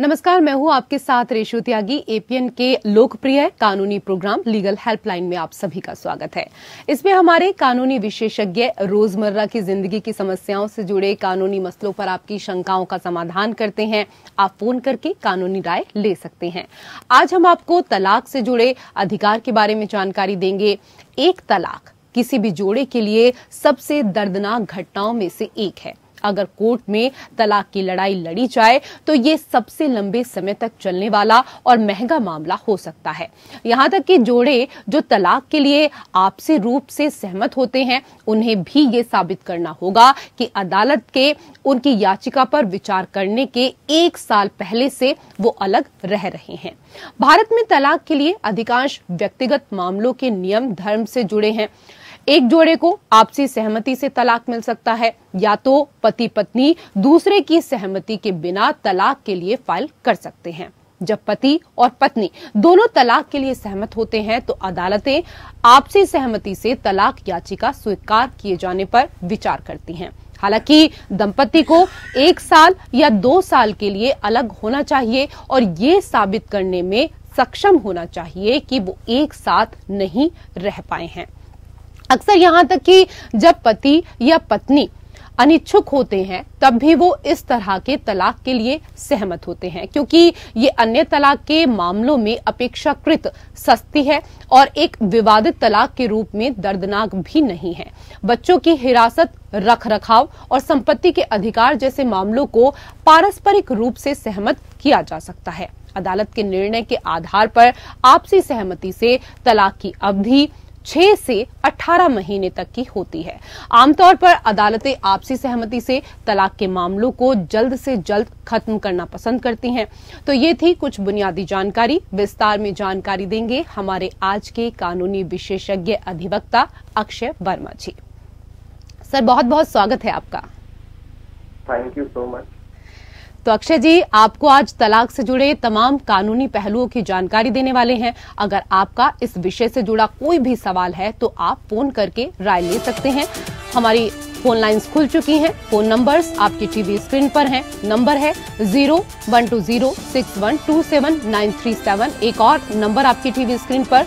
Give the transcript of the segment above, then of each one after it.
नमस्कार, मैं हूं आपके साथ रेशु त्यागी। एपीएन के लोकप्रिय कानूनी प्रोग्राम लीगल हेल्पलाइन में आप सभी का स्वागत है। इसमें हमारे कानूनी विशेषज्ञ रोजमर्रा की जिंदगी की समस्याओं से जुड़े कानूनी मसलों पर आपकी शंकाओं का समाधान करते हैं। आप फोन करके कानूनी राय ले सकते हैं। आज हम आपको तलाक से जुड़े अधिकार के बारे में जानकारी देंगे। एक तलाक किसी भी जोड़े के लिए सबसे दर्दनाक घटनाओं में से एक है। अगर कोर्ट में तलाक की लड़ाई लड़ी जाए तो ये सबसे लंबे समय तक चलने वाला और महंगा मामला हो सकता है। यहाँ तक कि जोड़े जो तलाक के लिए आपसी रूप से सहमत होते हैं, उन्हें भी ये साबित करना होगा कि अदालत के उनकी याचिका पर विचार करने के 1 साल पहले से वो अलग रह रहे हैं। भारत में तलाक के लिए अधिकांश व्यक्तिगत मामलों के नियम धर्म से जुड़े हैं। एक जोड़े को आपसी सहमति से तलाक मिल सकता है, या तो पति पत्नी दूसरे की सहमति के बिना तलाक के लिए फाइल कर सकते हैं। जब पति और पत्नी दोनों तलाक के लिए सहमत होते हैं तो अदालतें आपसी सहमति से तलाक याचिका स्वीकार किए जाने पर विचार करती हैं। हालांकि दंपति को 1 साल या 2 साल के लिए अलग होना चाहिए और ये साबित करने में सक्षम होना चाहिए कि वो एक साथ नहीं रह पाए हैं। अक्सर यहाँ तक कि जब पति या पत्नी अनिच्छुक होते हैं तब भी वो इस तरह के तलाक के लिए सहमत होते हैं, क्योंकि ये अन्य तलाक के मामलों में अपेक्षाकृत सस्ती है और एक विवादित तलाक के रूप में दर्दनाक भी नहीं है। बच्चों की हिरासत, रख रखाव और संपत्ति के अधिकार जैसे मामलों को पारस्परिक रूप से सहमत किया जा सकता है। अदालत के निर्णय के आधार पर आपसी सहमति से तलाक की अवधि 6 से 18 महीने तक की होती है। आमतौर पर अदालतें आपसी सहमति से तलाक के मामलों को जल्द से जल्द खत्म करना पसंद करती हैं। तो ये थी कुछ बुनियादी जानकारी। विस्तार में जानकारी देंगे हमारे आज के कानूनी विशेषज्ञ अधिवक्ता अक्षय वर्मा जी। सर, बहुत बहुत स्वागत है आपका। Thank you so much. तो अक्षय जी, आपको आज तलाक से जुड़े तमाम कानूनी पहलुओं की जानकारी देने वाले हैं। अगर आपका इस विषय से जुड़ा कोई भी सवाल है तो आप फोन करके राय ले सकते हैं। हमारी फोन लाइंस खुल चुकी हैं। फोन नंबर्स आपकी टीवी स्क्रीन पर हैं। नंबर है 012061279337। एक और नंबर आपकी टीवी स्क्रीन पर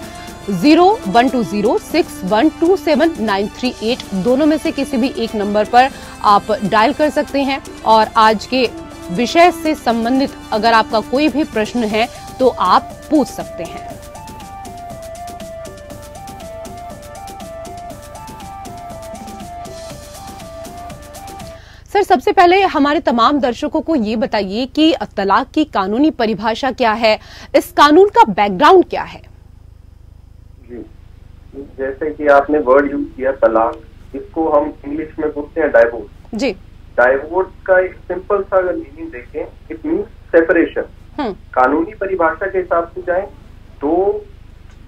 012061279338। दोनों में से किसी भी एक नंबर पर आप डायल कर सकते हैं और आज के विषय से संबंधित अगर आपका कोई भी प्रश्न है तो आप पूछ सकते हैं। सर, सबसे पहले हमारे तमाम दर्शकों को ये बताइए कि तलाक की कानूनी परिभाषा क्या है, इस कानून का बैकग्राउंड क्या है? जी, जैसे कि आपने वर्ड यूज किया तलाक, इसको हम इंग्लिश में बोलते हैं डाइवोर्स। जी, डाइवोर्स का एक सिंपल सा अगर मीनिंग देखें, इट मीन्स सेपरेशन। कानूनी परिभाषा के हिसाब से जाएं तो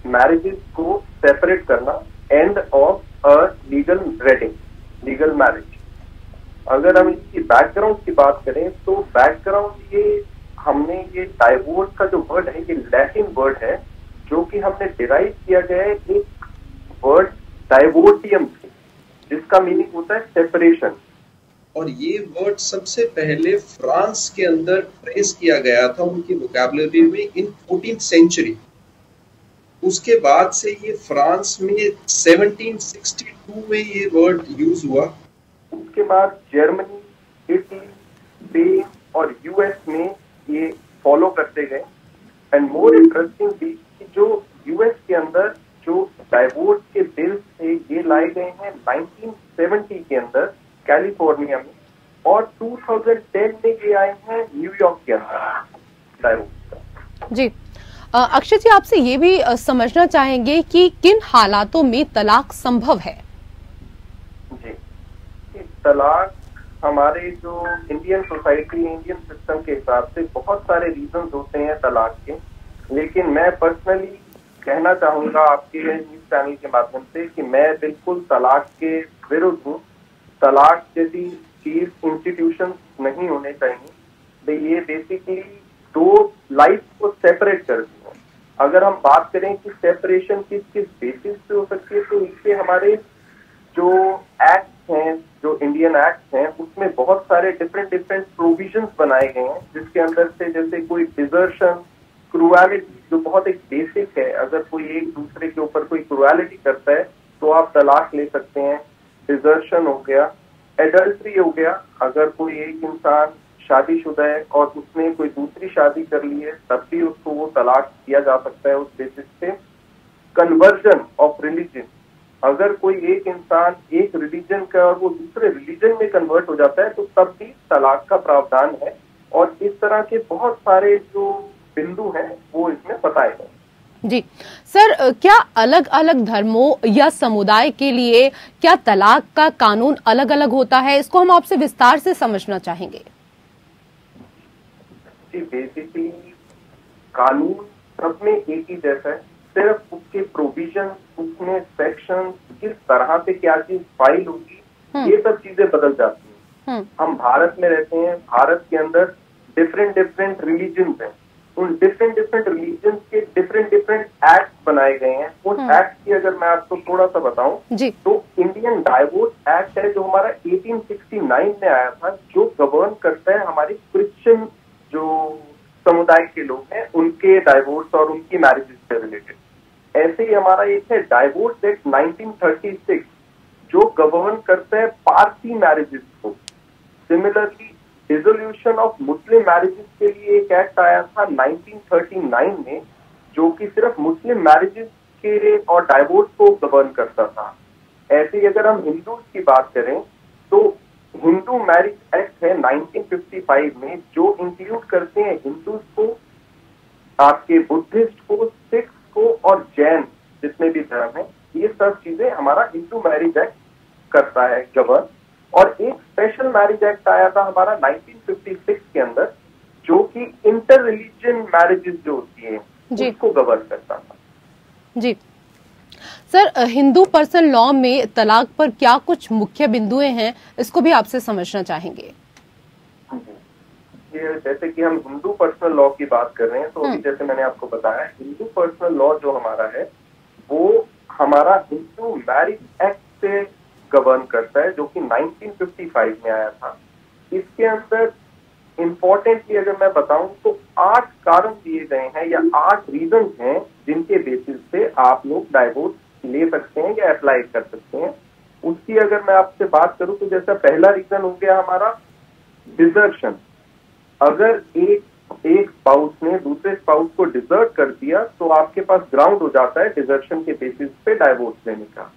मैरिजेस को सेपरेट करना, end of a legal wedding, legal marriage. अगर हम इसकी बैकग्राउंड की बात करें तो बैकग्राउंड हमने ये डाइवोर्स का जो वर्ड है, ये लैटिन वर्ड है जो कि हमने डिराइव किया गया है एक वर्ड डाइवोर्टियम से, जिसका मीनिंग होता है सेपरेशन। और ये वर्ड सबसे पहले फ्रांस के अंदर ट्रेस किया गया था उनकी वोकैबुलरी में इन 14th सेंचुरी। उसके बाद से ये फ्रांस में 1762 में ये वर्ड यूज हुआ। उसके बाद जर्मनी, इटली, स्पेन और यूएस में ये फॉलो करते गए। एंड मोर इंटरेस्टिंगली जो यूएस के अंदर जो डाइवोर्स के बिल्स थे ये लाए गए हैं 1970 के अंदर कैलिफोर्निया में, और 2010 में ये आए हैं न्यूयॉर्क के अंदर डाइवोर्स का। जी, अक्षय जी, आपसे ये भी समझना चाहेंगे कि किन हालातों में तलाक संभव है? जी, तलाक हमारे जो इंडियन सोसाइटी, इंडियन सिस्टम के हिसाब से बहुत सारे रीजंस होते हैं तलाक के, लेकिन मैं पर्सनली कहना चाहूंगा आपके न्यूज चैनल के माध्यम से कि मैं बिल्कुल तलाक के विरुद्ध हूँ। तलाक जैसी चीज इंस्टीट्यूशन नहीं होने चाहिए। ये बेसिकली दो लाइफ को सेपरेट करती है। अगर हम बात करें कि सेपरेशन किस किस बेसिस पे हो सकती है, तो इससे हमारे जो एक्ट हैं, जो इंडियन एक्ट हैं, उसमें बहुत सारे डिफरेंट प्रोविजंस बनाए गए हैं, जिसके अंदर से जैसे कोई डिजर्शन, क्रुएलिटी, जो बहुत एक बेसिक है, अगर कोई एक दूसरे के ऊपर कोई क्रुएलिटी करता है तो आप तलाक ले सकते हैं। डिजर्शन हो गया, एडल्ट्री हो गया, अगर कोई एक इंसान शादीशुदा है और उसने कोई दूसरी शादी कर ली है तब भी उसको वो तलाक दिया जा सकता है उस बेसिस पे। कन्वर्जन ऑफ रिलीजन, अगर कोई एक इंसान एक रिलीजन का और वो दूसरे रिलीजन में कन्वर्ट हो जाता है तो तब भी तलाक का प्रावधान है। और इस तरह के बहुत सारे जो बिंदु हैं वो इसमें बताए गए। जी सर, क्या अलग अलग धर्मों या समुदाय के लिए क्या तलाक का कानून अलग अलग होता है? इसको हम आपसे विस्तार से समझना चाहेंगे। जी, बेसिकली कानून सब में एक ही जैसा है, सिर्फ उसके प्रोविजन, उसमें सेक्शन, किस तरह से क्या चीज फाइल होगी, ये सब चीजें बदल जाती हैं। हम भारत में रहते हैं, भारत के अंदर डिफरेंट रिलीजन्स हैं, उन डिफरेंट रिलीजन्स के डिफरेंट एक्ट बनाए गए हैं। उन एक्ट की अगर मैं आपको थोड़ा सा बताऊं तो इंडियन डाइवोर्स एक्ट है जो हमारा 1869 में आया था, जो गवर्न करता है हमारी क्रिश्चियन जो समुदाय के लोग हैं उनके डाइवोर्स और उनकी मैरिजेस से रिलेटेड। ऐसे ही हमारा एक है डाइवोर्स एक्ट 1936 जो गवर्न करता है पारसी मैरिजेस को। Similarly dissolution of Muslim marriages के लिए एक एक्ट आया था 1939 में, जो कि सिर्फ मुस्लिम मैरिजेस के और डाइवोर्स को गवर्न करता था। ऐसे ही अगर हम हिंदूज की बात करें तो हिंदू मैरिज एक्ट है 1955 में, जो इंक्लूड करते हैं हिंदूज को, आपके बुद्धिस्ट को, सिख को और जैन जितने भी धर्म है, ये सब चीजें हमारा हिंदू मैरिज एक्ट करता है गवर्न। और एक स्पेशल मैरिज एक्ट आया था हमारा 1956 के अंदर, जो कि इंटर रिलीजन मैरिजेस जो होती है उसको गवर्न करता था। जी सर, हिंदू पर्सनल लॉ में तलाक पर क्या कुछ मुख्य बिंदुएं हैं, इसको भी आपसे समझना चाहेंगे। जैसे कि हम हिंदू पर्सनल लॉ की बात कर रहे हैं तो अभी जैसे मैंने आपको बताया, हिंदू पर्सनल लॉ जो हमारा है वो हमारा हिंदू मैरिज एक्ट से गवर्न करता है, जो कि 1955 में आया था। इसके अंदर इम्पोर्टेंटली अगर मैं बताऊं तो 8 कारण दिए गए हैं या 8 रीजन हैं जिनके बेसिस पे आप लोग डाइवोर्स ले सकते हैं या अप्लाई कर सकते हैं। उसकी अगर मैं आपसे बात करूं तो जैसा पहला रीजन हो गया हमारा डिजर्शन। अगर एक स्पाउस ने दूसरे स्पाउस को डिजर्ट कर दिया तो आपके पास ग्राउंड हो जाता है डिजर्शन के बेसिस पे डाइवोर्स लेने का।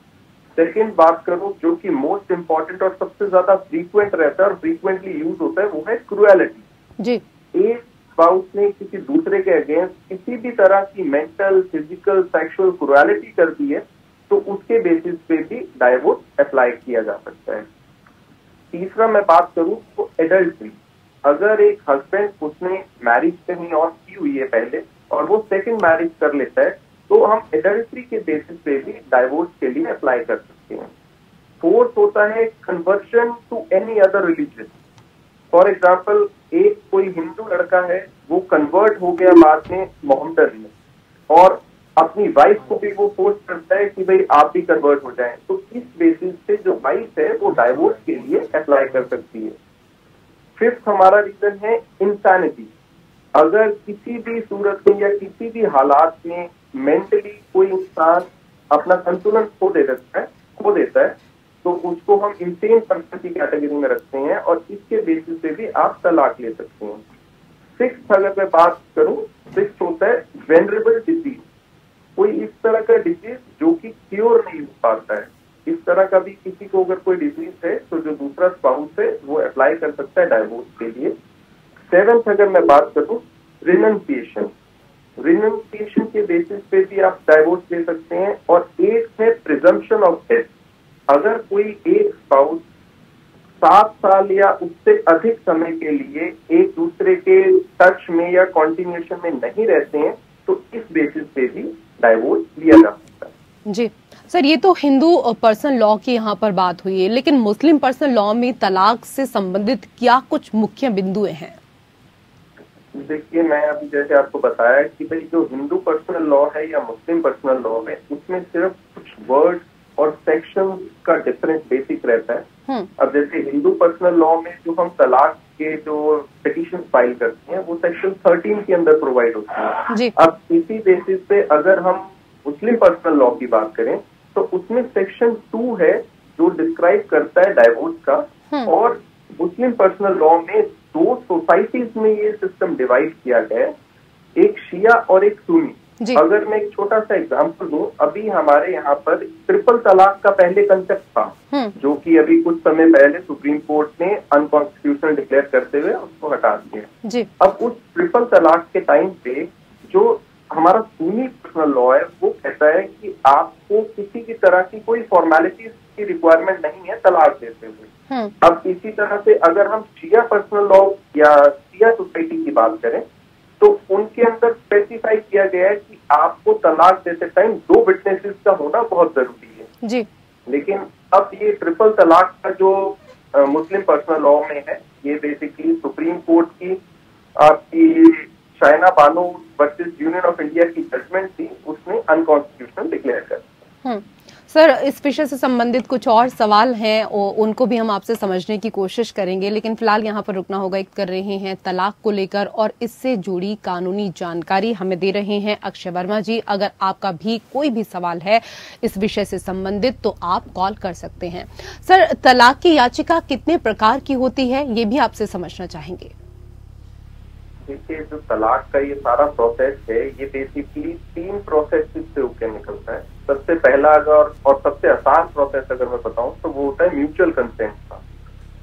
सेकेंड बात करूं जो कि मोस्ट इंपॉर्टेंट और सबसे ज्यादा फ्रीक्वेंट रहता है और फ्रीक्वेंटली यूज होता है, वो है क्रुएलिटी। जी, एक स्पाउस ने किसी दूसरे के अगेंस्ट किसी भी तरह की मेंटल, फिजिकल, सेक्सुअल क्रुएलिटी कर दी है तो उसके बेसिस पे भी डाइवोर्स अप्लाई किया जा सकता है। तीसरा मैं बात करूं तो एडल्ट्री। अगर एक हस्बैंड उसने मैरिज कहीं और की हुई है पहले और वो सेकंड मैरिज कर लेता है तो हम एडल्ट्री के बेसिस पे भी डाइवोर्स के लिए अप्लाई कर सकते हैं। फोर्थ होता है conversion to any other religion. For example, एक कोई हिंदू लड़का है, वो कन्वर्ट हो गया बाद में मोहम्मदन में और अपनी वाइफ को भी वो फोर्स करता है कि भाई आप भी कन्वर्ट हो जाएं, तो इस बेसिस पे जो वाइफ है वो डाइवोर्स के लिए अप्लाई कर सकती है। फिफ्थ हमारा रीजन है इंसैनिटी। अगर किसी भी सूरत में या किसी भी हालात में मेंटली कोई इंसान अपना संतुलन खो देता है तो उसको हम इंसेन पर्सन की कैटेगरी में रखते हैं और इसके बेसिस पे भी आप तलाक ले सकते हैं। सिक्स्थ अगर मैं बात करूं, सिक्स्थ होता है वेनरेबल डिजीज। कोई इस तरह का डिजीज जो कि क्योर नहीं हो पाता है, इस तरह का भी किसी को अगर कोई डिजीज है तो जो दूसरा स्पाउस है वो अप्लाई कर सकता है डाइवोर्स के लिए। सेवेंथ अगर मैं बात करूं रिनंसिएशन के बेसिस पे भी आप डाइवोर्स ले सकते हैं। और एट्थ है प्रिजम्पशन ऑफ डेथ। अगर कोई एक स्पाउस 7 साल या उससे अधिक समय के लिए एक दूसरे के टच में या कॉन्टिन्यूएशन में नहीं रहते हैं तो इस बेसिस पे भी डाइवोर्स लिया जा सकता है। जी सर, ये तो हिंदू पर्सनल लॉ की यहाँ पर बात हुई है, लेकिन मुस्लिम पर्सनल लॉ में तलाक से संबंधित क्या कुछ मुख्य बिंदुएं हैं? देखिए, मैं अभी जैसे आपको बताया कि भाई जो हिंदू पर्सनल लॉ है या मुस्लिम पर्सनल लॉ है उसमें सिर्फ कुछ वर्ड और सेक्शन का डिफरेंस बेसिक रहता है। अब जैसे हिंदू पर्सनल लॉ में जो हम तलाक के जो पिटीशन फाइल करते हैं वो सेक्शन 13 के अंदर प्रोवाइड होती है। अब इसी बेसिस पे अगर हम मुस्लिम पर्सनल लॉ की बात करें तो उसमें सेक्शन 2 है जो डिस्क्राइब करता है डाइवोर्स का। और मुस्लिम पर्सनल लॉ में 2 सोसाइटीज में ये सिस्टम डिवाइड किया गया है, एक शिया और एक सुन्नी। अगर मैं एक छोटा सा एग्जांपल दूं, अभी हमारे यहाँ पर ट्रिपल तलाक का पहले कंसेप्ट था जो कि अभी कुछ समय पहले सुप्रीम कोर्ट ने अनकॉन्स्टिट्यूशनल डिक्लेयर करते हुए उसको हटा दिया। अब उस ट्रिपल तलाक के टाइम पे जो हमारा सुन्नी पर्सनल लॉ है वो कहता है कि आपको किसी भी तरह की कोई फॉर्मेलिटीज की रिक्वायरमेंट नहीं है तलाक देते हुए। अब इसी तरह से अगर हम शिया पर्सनल लॉ या शिया सोसाइटी की बात करें तो उनके अंदर स्पेसिफाई किया गया है कि आपको तलाक देते टाइम 2 विटनेसेस का होना बहुत जरूरी है जी। लेकिन अब ये ट्रिपल तलाक का जो मुस्लिम पर्सनल लॉ में है ये बेसिकली सुप्रीम कोर्ट की आपकी Shaina Bano versus union of India की जजमेंट थी, उसने अनकॉन्स्टिट्यूशनल डिक्लेयर कर। सर, इस विषय से संबंधित कुछ और सवाल हैं और उनको भी हम आपसे समझने की कोशिश करेंगे, लेकिन फिलहाल यहाँ पर रुकना होगा। कर रहे हैं तलाक को लेकर और इससे जुड़ी कानूनी जानकारी हमें दे रहे हैं अक्षय वर्मा जी। अगर आपका भी कोई भी सवाल है इस विषय से संबंधित तो आप कॉल कर सकते हैं। सर, तलाक की याचिका कितने प्रकार की होती है ये भी आपसे समझना चाहेंगे। देखिए, जो तलाक का ये सारा प्रोसेस है ये बेसिकली 3 प्रोसेस से होकर निकलता है। सबसे पहला अगर और सबसे आसान प्रोसेस अगर मैं बताऊं तो वो होता है म्यूचुअल कंसेंट का।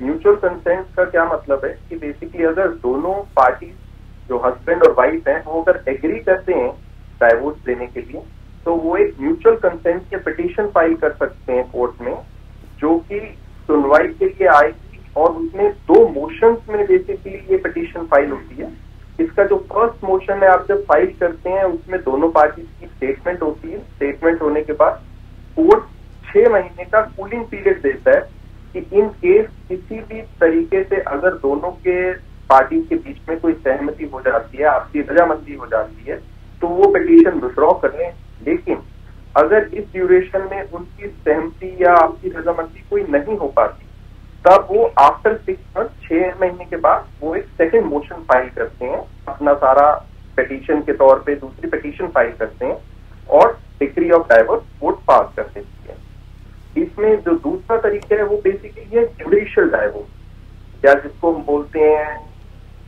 म्यूचुअल कंसेंट का क्या मतलब है कि बेसिकली अगर दोनों पार्टी जो हस्बैंड और वाइफ हैं वो अगर एग्री करते हैं डाइवोर्स देने के लिए तो वो एक म्यूचुअल कंसेंट के पिटीशन फाइल कर सकते हैं कोर्ट में, जो कि सुनवाई के लिए आएगी और उसमें 2 मोशंस में बेसिकली ये पिटीशन फाइल होती है। इसका जो फर्स्ट मोशन है आप जब फाइल करते हैं उसमें दोनों पार्टी की स्टेटमेंट होती है। स्टेटमेंट होने के बाद कोर्ट 6 महीने का कूलिंग पीरियड देता है कि इन केस किसी भी तरीके से अगर दोनों के पार्टी के बीच में कोई सहमति हो जाती है, आपसी रजामंदी हो जाती है तो वो पिटीशन विड्रॉ कर लें। लेकिन अगर इस ड्यूरेशन में उनकी सहमति या आपसी रजामंदी कोई नहीं हो पाती तब वो आफ्टर 6 मंथ 6 महीने के बाद वो एक सेकंड मोशन फाइल करते हैं, अपना सारा पिटीशन के तौर पे दूसरी पिटीशन फाइल करते हैं और डिक्री ऑफ डाइवोर्स कोर्ट पास कर देती है। इसमें जो दूसरा तरीका है वो बेसिकली है जुडिशियल डाइवोर्स, या जिसको हम बोलते हैं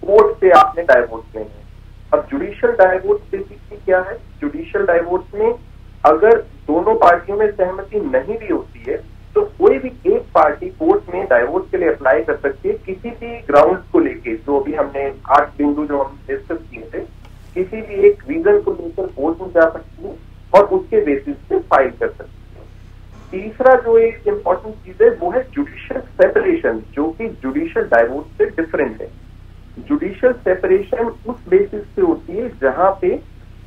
कोर्ट से आपने डाइवोर्स लेना है। अब जुडिशियल डाइवोर्स बेसिकली क्या है? जुडिशियल डाइवोर्स में अगर दोनों पार्टियों में सहमति नहीं भी होती है तो कोई भी एक पार्टी कोर्ट में डाइवोर्स के लिए अप्लाई कर सकती है किसी भी ग्राउंड को लेके, जो अभी हमने 8 बिंदु जो हम डिस्कस किए थे, किसी भी एक रीजन को लेकर कोर्ट में जा सकती है और उसके बेसिस पे फाइल कर सकती है। तीसरा जो एक इम्पोर्टेंट चीज है वो है जुडिशियल सेपरेशन, जो कि जुडिशियल डाइवोर्स से डिफरेंट है। जुडिशियल सेपरेशन उस बेसिस पे होती है जहां पे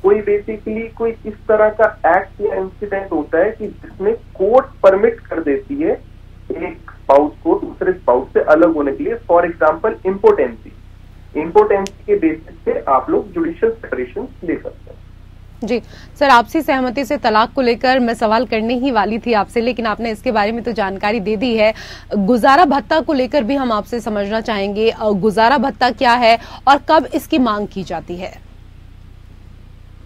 कोई बेसिकली कोई इस तरह का एक्ट या इंसिडेंट होता है कि जिसमें कोर्ट परमिट कर देती है एक स्पाउस को दूसरे स्पाउस से अलग होने के लिए। फॉर एग्जांपल इम्पोर्टेंसी के बेसिस पे आप लोग जुडिशियल सेपरेशन ले सकते हैं। जी सर, आपसी सहमति से तलाक को लेकर मैं सवाल करने ही वाली थी आपसे, लेकिन आपने इसके बारे में तो जानकारी दे दी है। गुजारा भत्ता को लेकर भी हम आपसे समझना चाहेंगे, गुजारा भत्ता क्या है और कब इसकी मांग की जाती है?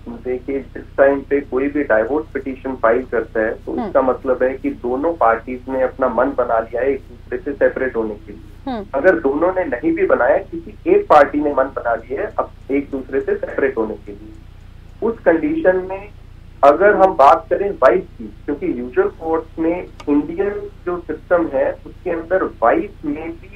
देखिए, जिस टाइम पे कोई भी डाइवोर्स पिटीशन फाइल करता है तो इसका मतलब है कि दोनों पार्टीज ने अपना मन बना लिया है एक दूसरे से सेपरेट होने के लिए। अगर दोनों ने नहीं भी बनाया, किसी एक पार्टी ने मन बना लिया है अब एक दूसरे से सेपरेट होने के लिए, उस कंडीशन में अगर हम बात करें वाइफ की, क्योंकि यूजुअल कोर्ट में इंडियन जो सिस्टम है उसके अंदर वाइफ में भी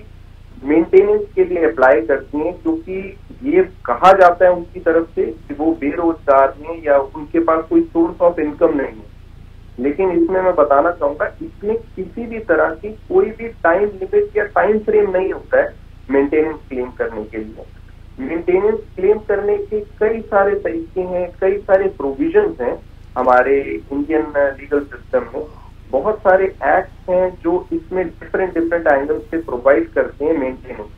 मेंटेनेंस के लिए अप्लाई करती हैं, क्योंकि ये कहा जाता है उनकी तरफ से कि वो बेरोजगार हैं या उनके पास कोई सोर्स ऑफ इनकम नहीं है। लेकिन इसमें मैं बताना चाहूंगा, इसमें किसी भी तरह की कोई भी टाइम लिमिट या टाइम फ्रेम नहीं होता है मेंटेनेंस क्लेम करने के लिए। मेंटेनेंस क्लेम करने के कई सारे तरीके हैं, कई सारे प्रोविजंस हैं हमारे इंडियन लीगल सिस्टम में। बहुत सारे एक्ट हैं जो इसमें डिफरेंट एंगल से प्रोवाइड करते हैं मेंटेनेंस।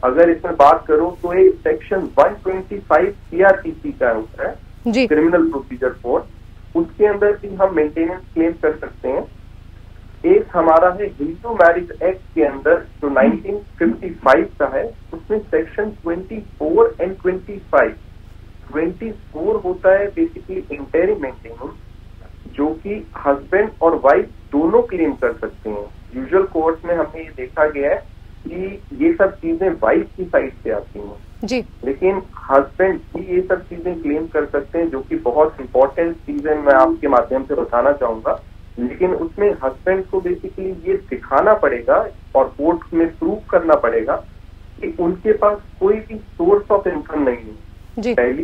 अगर इसमें बात करूं तो एक सेक्शन 125 CRPC का होता है, क्रिमिनल प्रोसीजर कोड, उसके अंदर भी हम मेंटेनेंस क्लेम कर सकते हैं। एक हमारा है हिंदू मैरिज एक्ट के अंदर जो 1955 का है, उसमें सेक्शन 24 एंड 25। 24 होता है बेसिकली इंटरिम मेंटेनेंस, जो कि हस्बैंड और वाइफ दोनों क्लेम कर सकते हैं। यूजुअल कोर्ट में हमने ये देखा गया है कि ये सब चीजें वाइफ की साइड से आती हैं जी, लेकिन हस्बैंड भी ये सब चीजें क्लेम कर सकते हैं, जो कि बहुत इंपॉर्टेंट चीजें मैं आपके माध्यम से बताना चाहूंगा। लेकिन उसमें हस्बैंड को बेसिकली ये दिखाना पड़ेगा और कोर्ट में प्रूव करना पड़ेगा कि उनके पास कोई भी सोर्स ऑफ इनकम नहीं है, पहली।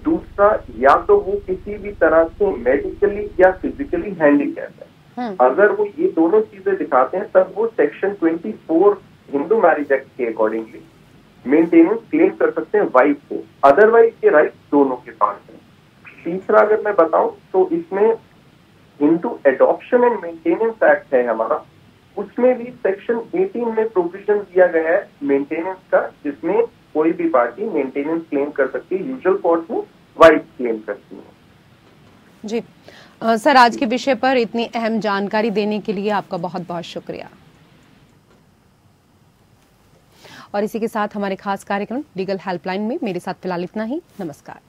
दूसरा, या तो वो किसी भी तरह से मेडिकली या फिजिकली हैंडीकैप है। अगर वो ये दोनों चीजें दिखाते हैं तब वो सेक्शन 24 हिंदू मैरिज एक्ट के अकॉर्डिंगली मेंटेनेंस क्लेम कर सकते हैं वाइफ को। अदरवाइज ये राइट दोनों के पास है। तीसरा अगर मैं बताऊं तो इसमें Hindu adoption and maintenance act है हमारा, उसमें भी सेक्शन 18 में प्रोविजन दिया गया है मेंटेनेंस का, जिसमें कोई भी पार्टी मेंटेनेंस क्लेम कर सकती है। यूजुअल कोर्ट में वाइफ क्लेम करती है। जी सर, आज के विषय पर इतनी अहम जानकारी देने के लिए आपका बहुत बहुत शुक्रिया। और इसी के साथ हमारे खास कार्यक्रम लीगल हेल्पलाइन में मेरे साथ फिलहाल इतना ही। नमस्कार।